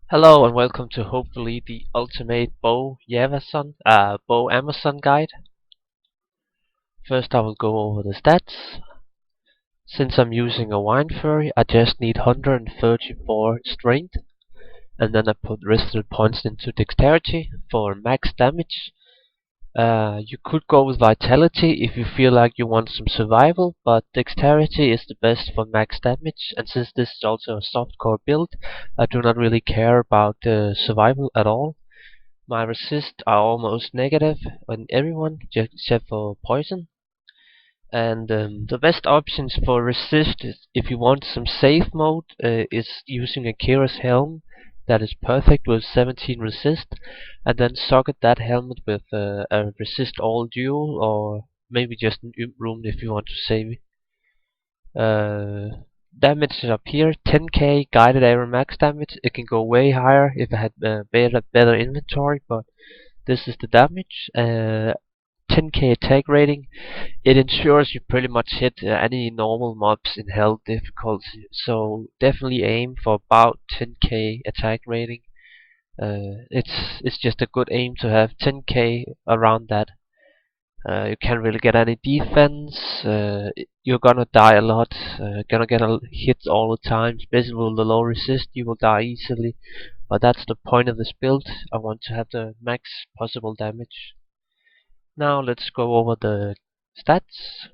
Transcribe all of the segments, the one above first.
Hello and welcome to hopefully the ultimate bow Amazon guide. First I will go over the stats. Since I'm using a wine furry, I just need 134 strength, and then I put rested points into dexterity for max damage. You could go with vitality if you feel like you want some survival, but dexterity is the best for max damage, and since this is also a softcore build, I do not really care about survival at all. My resists are almost negative on everyone, just except for poison. And the best options for resist is, if you want some safe mode, is using a Kira's helm that is perfect with 17 resist, and then socket that helmet with a resist all duel, or maybe just an imp room if you want to save. Damage is up here, 10k guided arrow max damage. It can go way higher if I had better inventory, but this is the damage. 10k attack rating. It ensures you pretty much hit any normal mobs in hell difficulty. So definitely aim for about 10k attack rating. It's just a good aim to have 10k around that. You can't really get any defense. You're gonna die a lot. Gonna get hits all the time, especially with the low resist. You will die easily. But that's the point of this build. I want to have the max possible damage. Now let's go over the stats.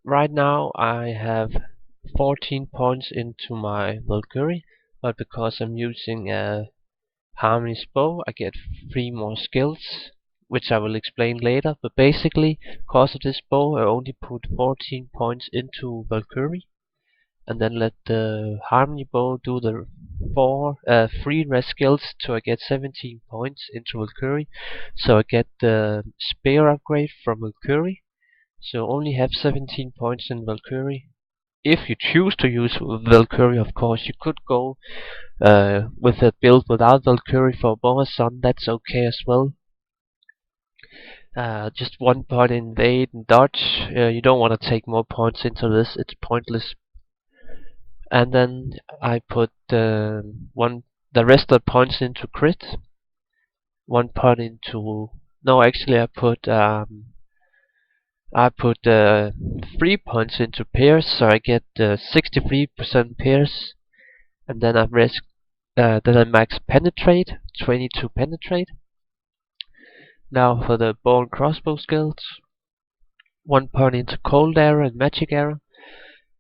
Right now I have 14 points into my Valkyrie, but because I'm using a Harmony's bow, I get 3 more skills, which I will explain later. But basically, because of this bow, I only put 14 points into Valkyrie, and then let the Harmony bow do the 3 rest skills till I get 17 points into Valkyrie. So I get the spear upgrade from Valkyrie. So only have 17 points in Valkyrie. If you choose to use Valkyrie, of course, you could go with a build without Valkyrie for Bomason. That's okay as well. Just 1 point in evade and dodge. You don't want to take more points into this; it's pointless. And then I put the rest of the points into crit. 1 point into no, actually I put 3 points into Pierce, so I get 63% Pierce, and then then I max Penetrate, 22 Penetrate. Now for the bow and crossbow skills, 1 point into Cold Arrow and Magic Arrow.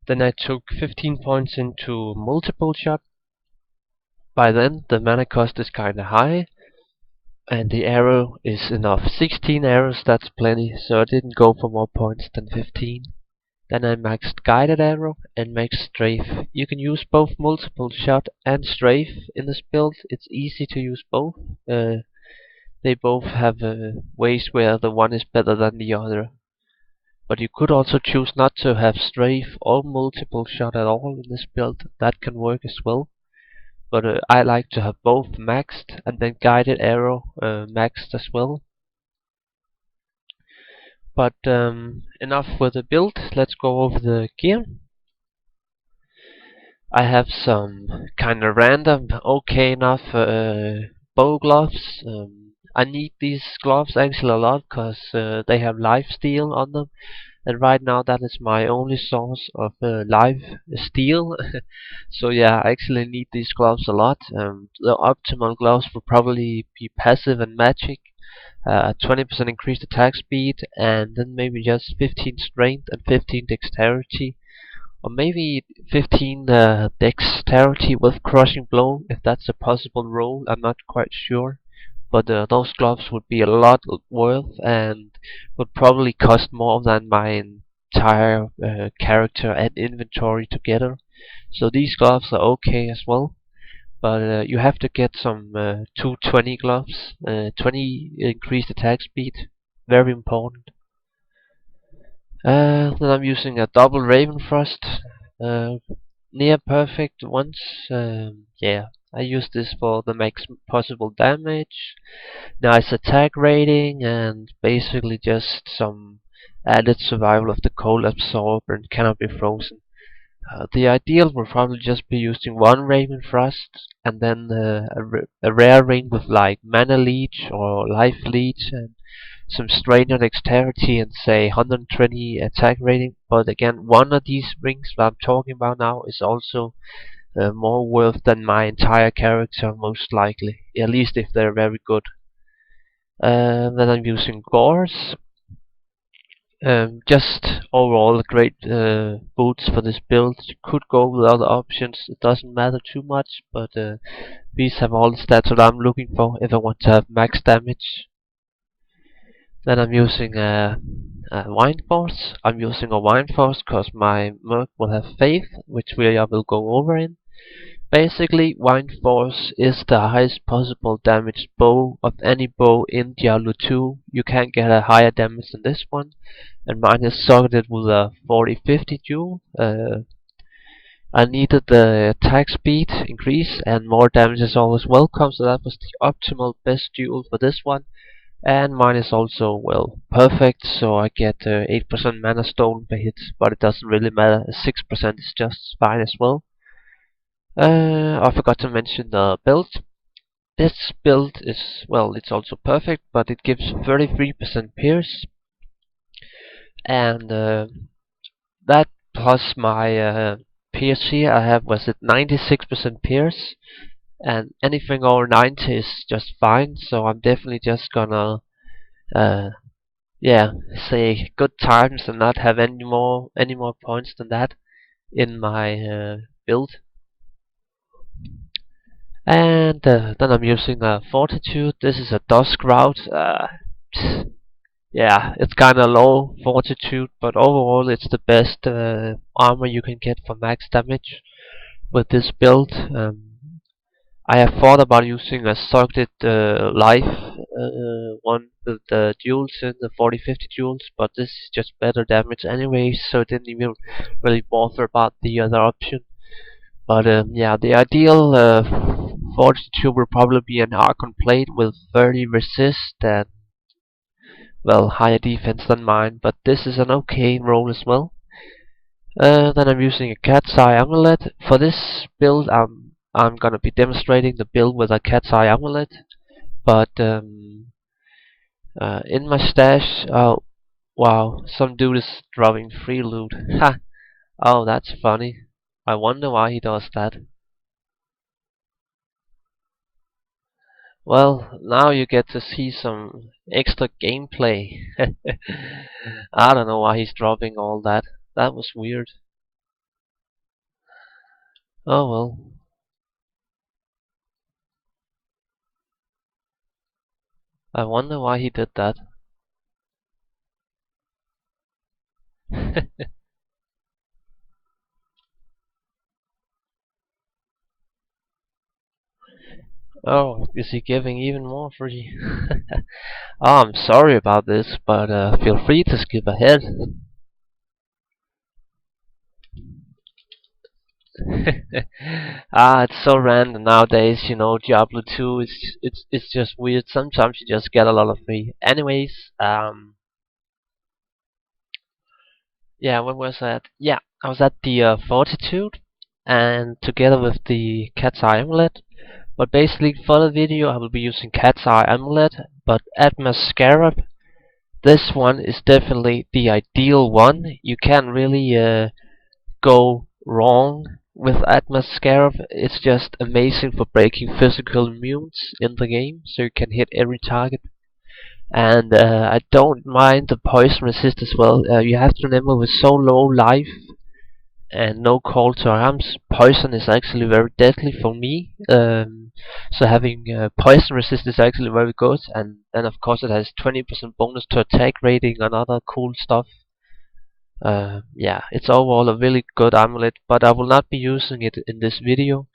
Then I took 15 points into Multiple Shot. By then the mana cost is kinda high, and the arrow is enough. 16 arrows, that's plenty, so I didn't go for more points than 15. Then I maxed Guided Arrow and Max Strafe. You can use both Multiple Shot and Strafe in this build. It's easy to use both. They both have ways where the one is better than the other. But you could also choose not to have Strafe or Multiple Shot at all in this build. That can work as well. But I like to have both maxed, and then Guided Arrow maxed as well. But enough with the build, let's go over the gear. I have some kind of random, okay enough bow gloves. I need these gloves actually a lot because they have life steal on them, and right now that is my only source of life steal. So yeah, I actually need these gloves a lot. The optimal gloves would probably be passive and magic. 20% increased attack speed, and then maybe just 15 strength and 15 dexterity, or maybe 15 dexterity with crushing blow, if that's a possible roll. I'm not quite sure, but those gloves would be a lot worth and would probably cost more than my entire character and inventory together. So these gloves are okay as well, but you have to get some 220 gloves, 20 increased attack speed, very important. Then I'm using a double Ravenfrost, uh, near perfect ones. Yeah, I use this for the max possible damage, nice attack rating, and basically just some added survival of the cold absorb and cannot be frozen. The ideal would probably just be using one Raven Frost and then a rare ring with like Mana Leech or Life Leech and some strain on dexterity and say 120 attack rating. But again, one of these rings that I'm talking about now is also more worth than my entire character, most likely. At least if they're very good. Then I'm using Gores. Just overall great boots for this build. You could go with other options, it doesn't matter too much, but these have all the stats that I'm looking for if I want to have max damage. Then I'm using a Wine Force. I'm using a Wine Force because my Merc will have Faith, which I will go over in. Basically, Wine Force is the highest possible damage bow of any bow in Diablo 2. You can't get a higher damage than this one, and mine is socketed with a 40-50 duel. I needed the attack speed increase, and more damage is always welcome, so that was the optimal best duel for this one. And mine is also, well, perfect, so I get 8% mana stolen per hit, but it doesn't really matter, 6% is just fine as well. I forgot to mention the build. This build is, well, it's also perfect, but it gives 33% pierce, and that plus my pierce here I have was at 96% pierce, and anything over 90 is just fine, so I'm definitely just gonna uh, yeah, say good times and not have any more points than that in my build. And then I'm using a Fortitude. This is a Dusk route. Yeah, it's kinda low Fortitude, but overall it's the best armor you can get for max damage with this build. I have thought about using a socketed life one with the duels in the 40-50 duels, but this is just better damage anyway, so I didn't even really bother about the other option. But yeah, the ideal Fortitude will probably be an Archon plate with 30 resist and, well, higher defense than mine, but this is an okay roll as well. Then I'm using a Cat's Eye Amulet. For this build, I'm gonna be demonstrating the build with a Cat's Eye Amulet, but in my stash, oh wow, some dude is dropping free loot. Ha! Oh, that's funny. I wonder why he does that. Well, now you get to see some extra gameplay. I don't know why he's dropping all that. That was weird. Oh well. I wonder why he did that. Oh, is he giving even more free? Oh, I'm sorry about this, but feel free to skip ahead. It's so random nowadays, Diablo 2 is it's just weird. Sometimes you just get a lot of free. Anyways, yeah, where was I at? Yeah, I was at the Fortitude, and together with the Cat's Eye Amulet. But basically, for the video, I will be using Cat's Eye Amulet, but Atma Scarab, this one is definitely the ideal one. You can't really go wrong with Atma Scarab. It's just amazing for breaking physical immunes in the game, so you can hit every target. And I don't mind the poison resist as well. You have to remember, with so low life and no call to arms, poison is actually very deadly for me. So having poison resist is actually very good, and then of course it has 20% bonus to attack rating and other cool stuff. Yeah, it's overall a really good amulet, but I will not be using it in this video.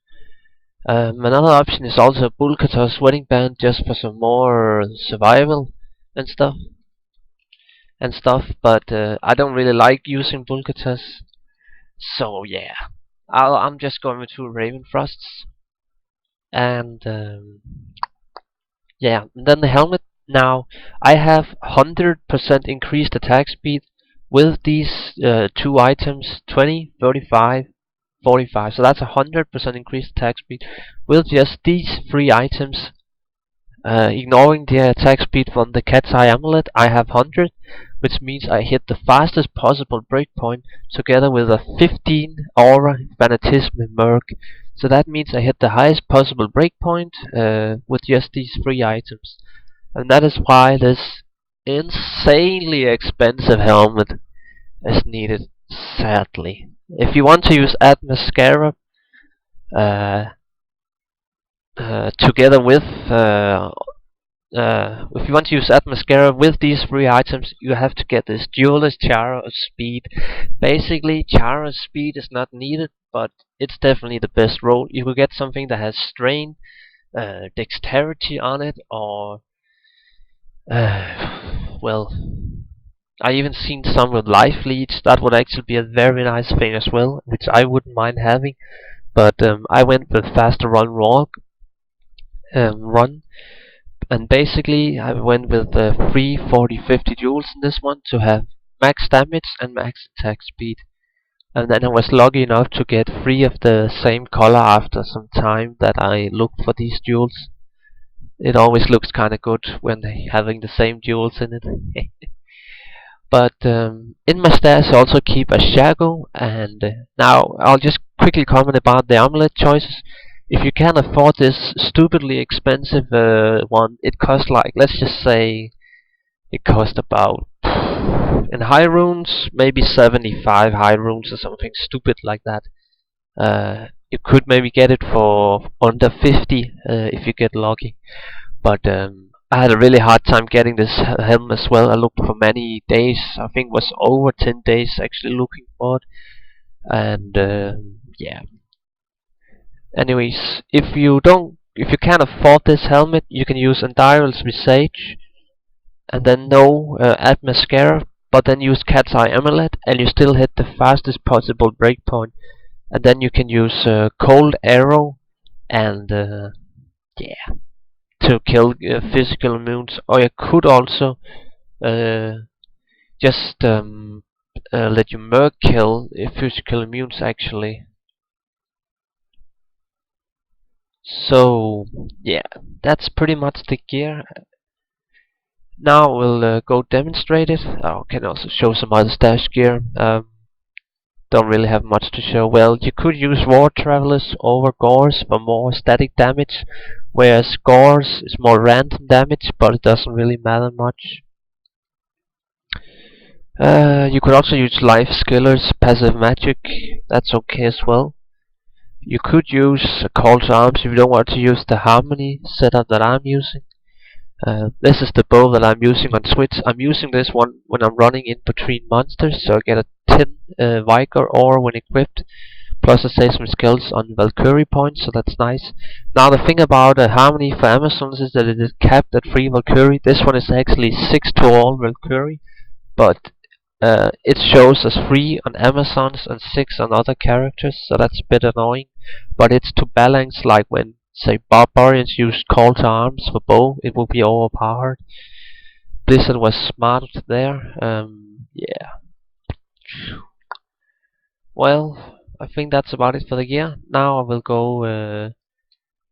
Another option is also a Bulkator's wedding band, just for some more survival and stuff. But I don't really like using Bulkator's, so yeah, I'm just going with two Raven Frosts, and yeah, and then the helmet. Now I have 100% increased attack speed with these two items, 20, 35. 45. So that's 100% increased attack speed with just these 3 items. Ignoring the attack speed from the cat's eye amulet, I have 100, which means I hit the fastest possible breakpoint together with a 15 aura fanatism merc. So that means I hit the highest possible breakpoint with just these 3 items. And that is why this insanely expensive helmet is needed, sadly. If you want to use Atmoscara uh, together with if you want to use Atmoscara with these 3 items, you have to get this Duelist Chara of Speed. Basically, Chara's Speed is not needed, but it's definitely the best roll. You will get something that has Strain, Dexterity on it, or well, I even seen some with Life Leech. That would actually be a very nice thing as well, which I wouldn't mind having. But I went with Faster Run, and basically I went with the 3 40 50 duels in this one to have max damage and max attack speed. And then I was lucky enough to get 3 of the same color after some time that I looked for these duels. It always looks kinda good when they having the same duels in it. But in my stash I also keep a Shago, and now I'll just quickly comment about the amulet choices. If you can afford this stupidly expensive one, it costs like, let's just say, it costs about, in high runes, maybe 75 high runes or something stupid like that. You could maybe get it for under 50 if you get lucky. But I had a really hard time getting this helm as well. I looked for many days. I think it was over 10 days actually looking for it. And yeah. Anyways, if you can't afford this helmet, you can use Endiral's Visage, and then no Atmoscara, but then use Cat's Eye Amulet, and you still hit the fastest possible breakpoint. And then you can use Cold Arrow, and yeah, to kill physical immunes. Or you could also just let your merc kill physical immunes actually. So yeah, that's pretty much the gear. Now we'll go demonstrate it. I can also show some other stash gear. Don't really have much to show. Well, you could use War Travelers over Gores for more static damage, whereas Gores is more random damage, but it doesn't really matter much. You could also use Life Skillers, Passive Magic. That's okay as well. You could use a Call to Arms if you don't want to use the Harmony setup that I'm using. This is the bow that I'm using on Switch. I'm using this one when I'm running in between monsters, so I get a 10 Vigor ore when equipped, plus I save some skills on Valkyrie points, so that's nice. Now the thing about Harmony for Amazons is that it is capped at 3 Valkyrie. This one is actually 6 to all Valkyrie, but it shows as 3 on Amazons and 6 on other characters, so that's a bit annoying. But it's to balance, like when, say, Barbarians use Call to Arms for bow, it will be overpowered. Blizzard was smart there. Yeah. Well, I think that's about it for the gear. Now I will go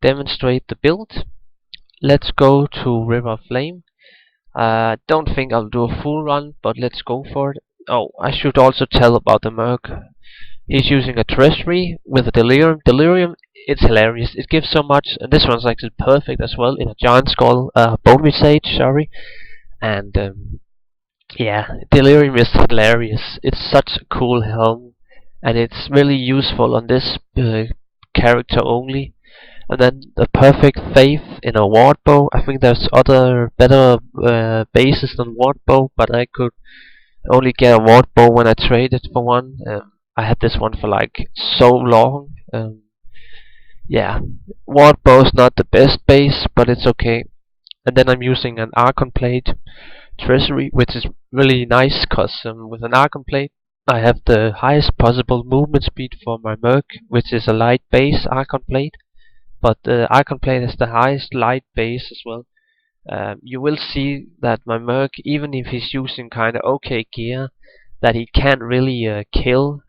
demonstrate the build. Let's go to River Flame. Don't think I'll do a full run, but let's go for it. Oh, I should also tell about the Merc. He's using a Treasury with a Delirium. Delirium, it's hilarious. It gives so much, and this one's actually perfect as well in a Giant Skull Bone Visage, sorry. And yeah, Delirium is hilarious. It's such a cool helm, and it's really useful on this character only. And then the perfect faith in a ward bow. I think there's other better bases than ward bow, but I could only get a ward bow when I traded for one. I had this one for like so long. Yeah, ward bow's not the best base, but it's okay. And then I'm using an Archon Plate Treasury, which is really nice, cause with an Archon Plate I have the highest possible movement speed for my Merc, which is a light base Archon Plate. But the Archon Plate is the highest light base as well. You will see that my Merc, even if he's using kinda okay gear, that he can't really kill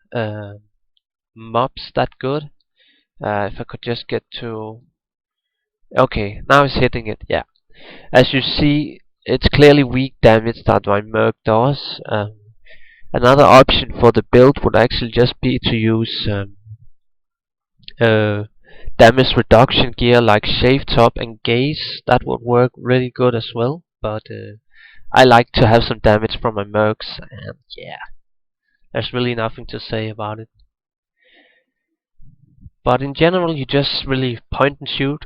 mobs that good. If I could just get to... Okay, now it's hitting it, yeah. As you see, it's clearly weak damage that my Merc does. Another option for the build would actually just be to use uh, damage reduction gear like Shave Top and Gaze. That would work really good as well, but I like to have some damage from my Mercs, and yeah, there's really nothing to say about it. But in general, you just really point and shoot.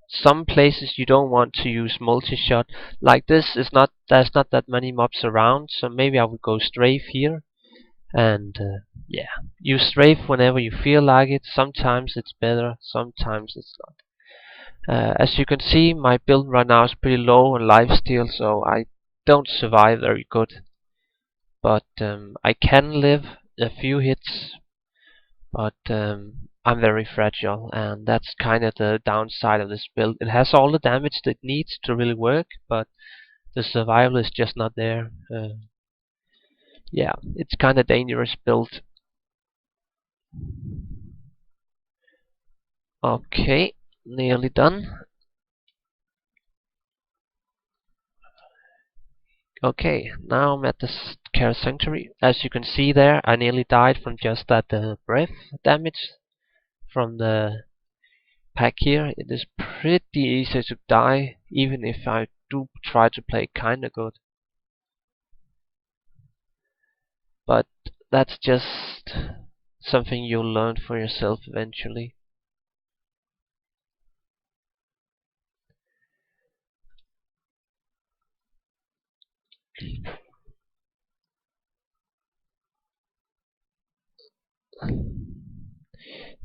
Some places you don't want to use multi-shot. Like this is not, there's not that many mobs around, so maybe I would go strafe here. And yeah, use strafe whenever you feel like it. Sometimes it's better, sometimes it's not. As you can see, my build right now is pretty low on lifesteal, so I don't survive very good. But I can live a few hits, but I'm very fragile, and that's kind of the downside of this build. It has all the damage that it needs to really work, but the survival is just not there. Yeah, it's kind of dangerous build. Okay, nearly done. Okay, now I'm at the Care Sanctuary. As you can see there, I nearly died from just that breath damage from the pack here. It is pretty easy to die, even if I do try to play kinda good. But that's just something you'll learn for yourself eventually.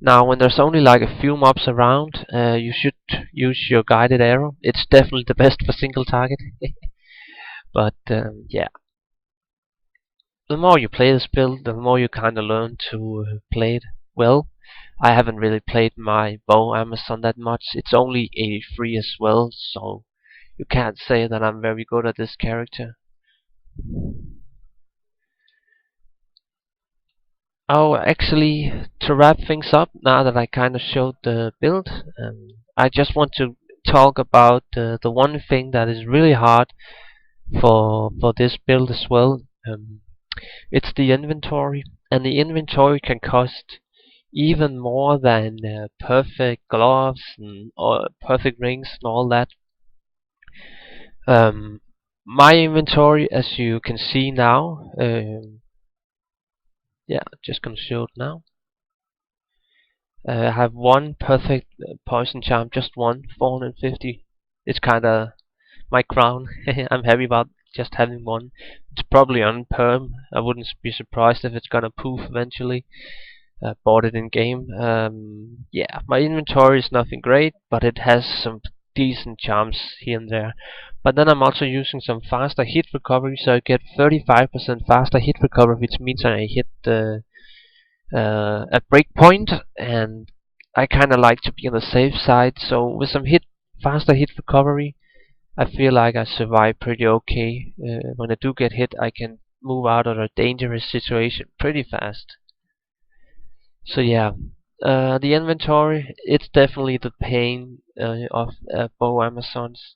Now, when there's only like a few mobs around, you should use your guided arrow. It's definitely the best for single target. But yeah, the more you play this build, the more you kind of learn to play it well. I haven't really played my bow Amazon that much. It's only 83 as well, so you can't say that I'm very good at this character. Oh, actually, to wrap things up, now that I kind of showed the build, I just want to talk about the one thing that is really hard for this build as well. It's the inventory, and the inventory can cost even more than perfect gloves and or perfect rings and all that. Um, my inventory, as you can see now, yeah, just gonna show it now. I have one perfect poison charm, just one, 450. It's kind of my crown. I'm happy about just having one. It's probably on perm. I wouldn't be surprised if it's gonna poof eventually. Bought it in game. Yeah, my inventory is nothing great, but it has some decent charms here and there. But then I'm also using some faster hit recovery, so I get 35% faster hit recovery, which means I hit a breakpoint, and I kind of like to be on the safe side. So with some faster hit recovery, I feel like I survive pretty okay. When I do get hit, I can move out of a dangerous situation pretty fast. So yeah, the inventory, it's definitely the pain of bow Amazons.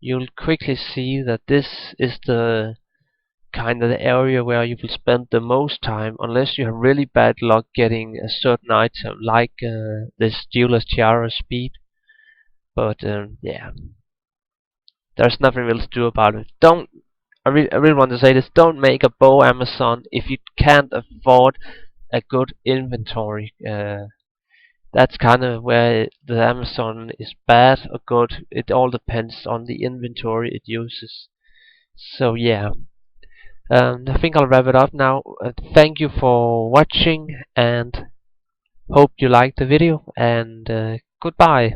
You'll quickly see that this is the kind of the area where you will spend the most time, unless you have really bad luck getting a certain item like this Jeweler's Tiara speed. But yeah, there's nothing really to do about it. Don't I really want to say this, don't make a bow Amazon if you can't afford a good inventory. That's kind of where the Amazon is bad or good. It all depends on the inventory it uses. So yeah, I think I'll wrap it up now. Thank you for watching, and hope you liked the video, and goodbye.